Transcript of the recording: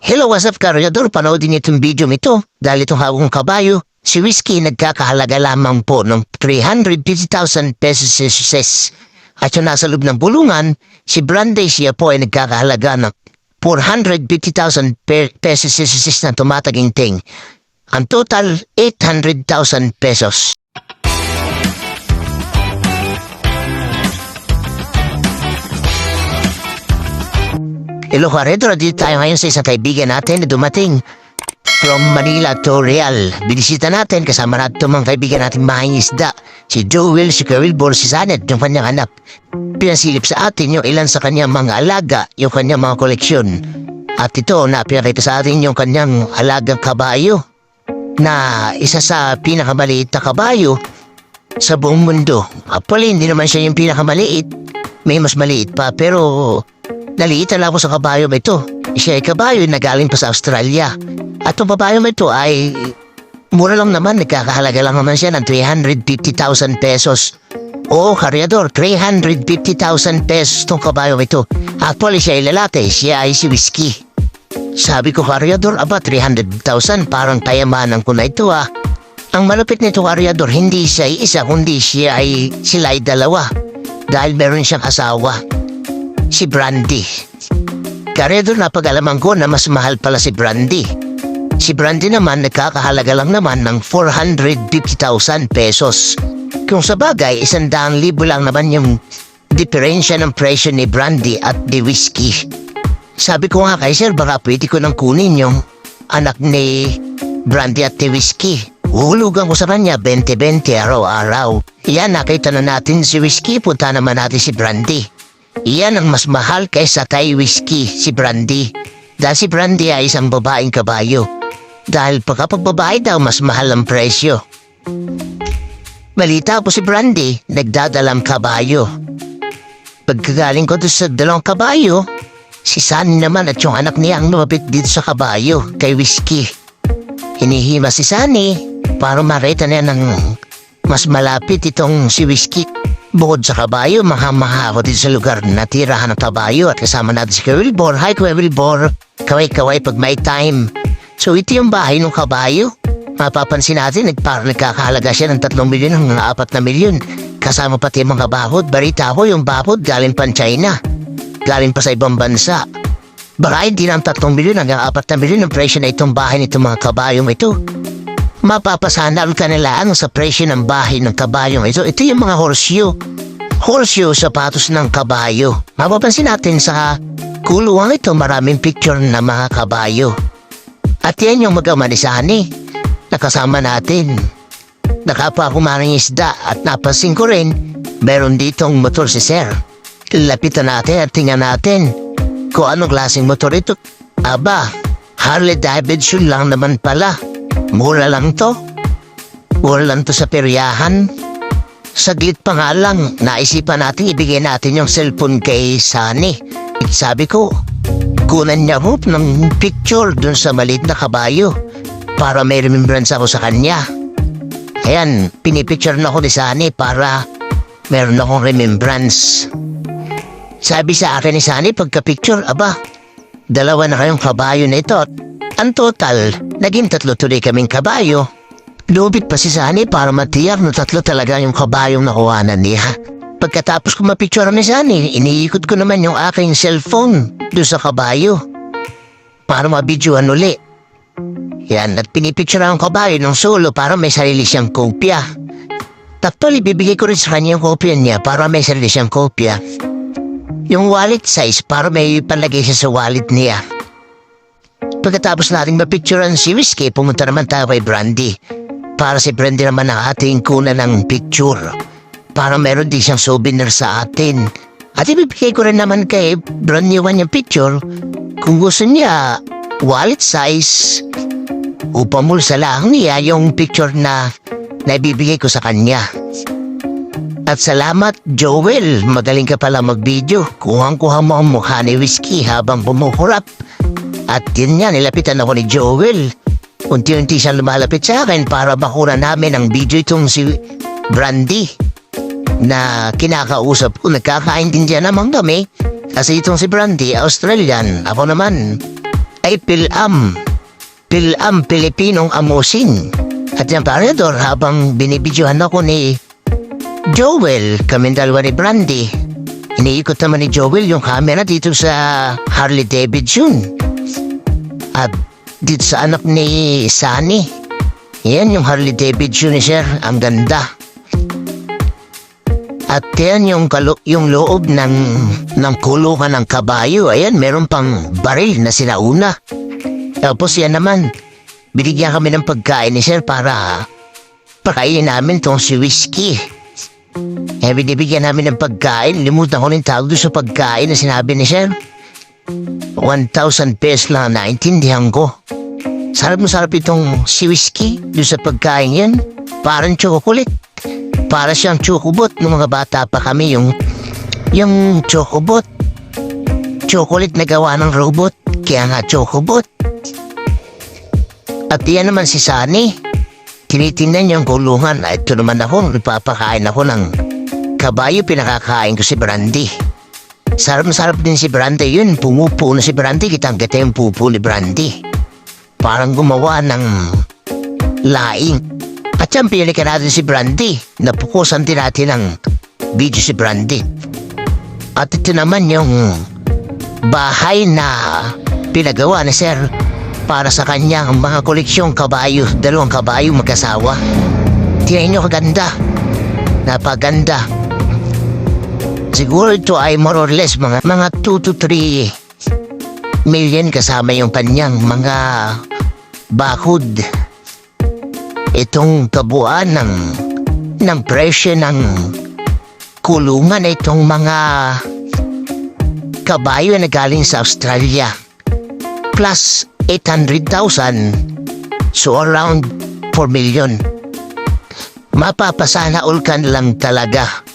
Hello, what's up, Karyador? Panoodin niyo itong video ito dahil itong hawakong kabayo, si Whiskey nagkakahalaga lamang po ng 350,000 pesos. At yung nasa loob ng bulungan, si Brandy siya po ay nagkakahalaga ng 450,000 pesos na tumataginting. Ang total, 800,000 pesos. Hello, Karyador. Dito tayo ngayon sa isang kaibigan natin na dumating from Manila to Real. Binisita natin kasama natin mga kaibigan natin mahing isda. Si Joel, si Wilbur, si Sanet, yung kanyang anak. Pinasilip sa atin yung ilan sa kanyang mga alaga, yung kanyang mga koleksyon. At ito, napinakita sa atin yung kanyang alagang kabayo na isa sa pinakamaliit na kabayo sa buong mundo. Actually, hindi naman siya yung pinakamaliit. May mas maliit pa, pero naliitan ako sa kabayo ba ito. Siya ay kabayo na galing pa sa Australia. At yung kabayo ba ito ay mura lang naman, nagkakahalaga lang naman siya ng 350,000 pesos. Oo, Karyador, 350,000 pesos itong kabayo ba ito. Actually, siya ay lalaki, siya ay si Whiskey. Sabi ko, Karyador, 300,000, parang kayamanan ko na ito ah. Ang malapit nito, Karyador, hindi siya ay isa, kundi sila ay dalawa. Dahil meron siyang asawa, si Brandy. Karyador, napag-alaman ko na mas mahal pala si Brandy. Si Brandy naman nagkakahalaga lang naman ng 450,000 pesos. Kung sa bagay, 100,000 lang naman yung diferensya ng presyo ni Brandy at ni Whiskey. Sabi ko nga kay sir, baka pwede ko nang kunin yung anak ni Brandy at ni Whiskey. Uhulugan ko sa kanya 20-20 araw-araw. Iyan, nakita na natin si Whiskey, punta naman natin si Brandy. Iyan ang mas mahal kaysa kay Whiskey, si Brandy. Dahil si Brandy ay isang babaeng kabayo. Dahil pagkapag babae daw, mas mahal ang presyo. Malita po si Brandy, nagdadalang kabayo. Pagkagaling ko doon sa dalawang kabayo, si Sunny naman at yung anak niya ang lumapit dito sa kabayo, kay Whiskey. Hinihima si Sunny para makita niya ng mas malapit itong si Whiskey. Bukod sa kabayo, maha ako dito sa lugar na tirahan ng kabayo at kasama natin si Wilbur. Hi, Wilbur. Kaway-kaway pag may time. So ito yung bahay ng kabayo. Mapapansin natin, nagkakahalaga siya ng 3 milyon hanggang 4 na milyon. Kasama pati mga bahod. Balita ko yung bahod galing pa China. Galing pa sa ibang bansa. Baka hindi ng 3 milyon hanggang 4 na milyon ang presyo na itong bahay nitong mga kabayong ito. Mapapasanal ka nilaan sa presyo ng bahay ng kabayong ito. Ito yung mga horseshoe. Horseshoe, sapatos ng kabayo. Mapapansin natin sa kulungan ito, maraming picture ng mga kabayo. At yan yung mag-ama ni Sunny. Nakasama natin. Nakapa ako maring isda at napansin ko rin, meron ditong motor si Sir. Lapitan natin at tingnan natin kung anong klaseng motor ito. Aba, Harley Davidson lang naman pala. Mura lang to. Mura lang to sa peryahan. Saglit pa nga lang, naisipan natin ibigay natin yung cellphone kay Sunny. Sabi ko, kunan niya ko ng picture dun sa maliit na kabayo para may remembrance ako sa kanya. Ayan, pinipicture na ako ni Sunny para meron akong remembrance. Sabi sa akin ni Sunny pagka-picture, aba, 2 na kayong kabayo na ito. Ang total, naging 3 tuloy kaming kabayo. Lubit pa si Sunny para matiyak na 3 talaga yung kabayong nakuhanan niya. Pagkatapos ko mapicture ni Sunny, iniikot ko naman yung aking cellphone doon sa kabayo para mabidyoan uli. Yan, at pinipicture ang kabayo ng solo para may sarili siyang kopya. Tapos ibibigay ko rin sa kanya yung kopya niya para may sarili siyang kopya. Yung wallet size para may palagay siya sa wallet niya. Pagkatapos nating mapicturean si Whiskey, pumunta naman tayo kay Brandy. Para si Brandy naman ang ating kunan ng picture. Para meron din siyang souvenir sa atin. At ibibigay ko rin naman kay Brandy yung picture. Kung gusto niya, wallet size, upamulsa lang niya yung picture na naibibigay ko sa kanya. At salamat, Joel. Magaling ka pala mag-video. Kuhang-kuha mo ang mukha ni Whiskey habang bumukurap. At yun nga, nilapitan ako ni Joel. Unti-unti siyang lumalapit sa akin para bakura namin ang video itong si Brandy na kinakausap ko. Nagkakaintindihan naman kami kasi itong si Brandy, Australian. Ako naman ay Pilipinong amusin. At yan paredor, habang binibidyohan ako ni Joel, kami dalawa ni Brandy. Iniikot naman ni Joel yung camera dito sa Harley Davidson. At dito sa anak ni Sunny. Yan yung Harley Davidson ni Sir. Ang ganda. At yan yung loob ng kulungan ng kabayo. Ayan, meron pang baril na sinauna. Tapos yan naman, binigyan kami ng pagkain ni Sir para pakainin namin tong si Whiskey. Binibigyan namin ng pagkain. Limutan ko rin tawag doon sa pagkain na sinabi ni Sir. 1,000 pesos lang naintindihan ko. Sarap itong si Whiskey doon sa pagkain yan. Parang chocolate. Para siyang chocobot. Nung mga bata pa kami, yung chocobot. Chocolate na gawa ng robot. Kaya nga chocobot. At yan naman si Sunny. Tinitingnan niya ang kulungan. Ito naman ako, nagpapakain ako ng kabayo, pinakakain ko si Brandy. Sarap din si Brandy yun. Pumupo na si Brandy. Kitang-kita yung pupo ni Brandy. Parang gumawa ng laing. At yan, pinalikan natin si Brandy. Napukusan din natin ng video si Brandy. At ito naman yung bahay na pinagawa ni Sir para sa kanyang mga koleksyong kabayo. 2 kabayo magkasawa. Tingnan nyo kaganda. Napaganda. Siguro ito ay more or less mga 2 to 3 million kasama yung kanyang mga bakod. Itong kabuuan ng presyo ng kulungan na itong mga kabayo na galing sa Australia. Plus 800,000. So around 4 million. Mapapasana all ka lang talaga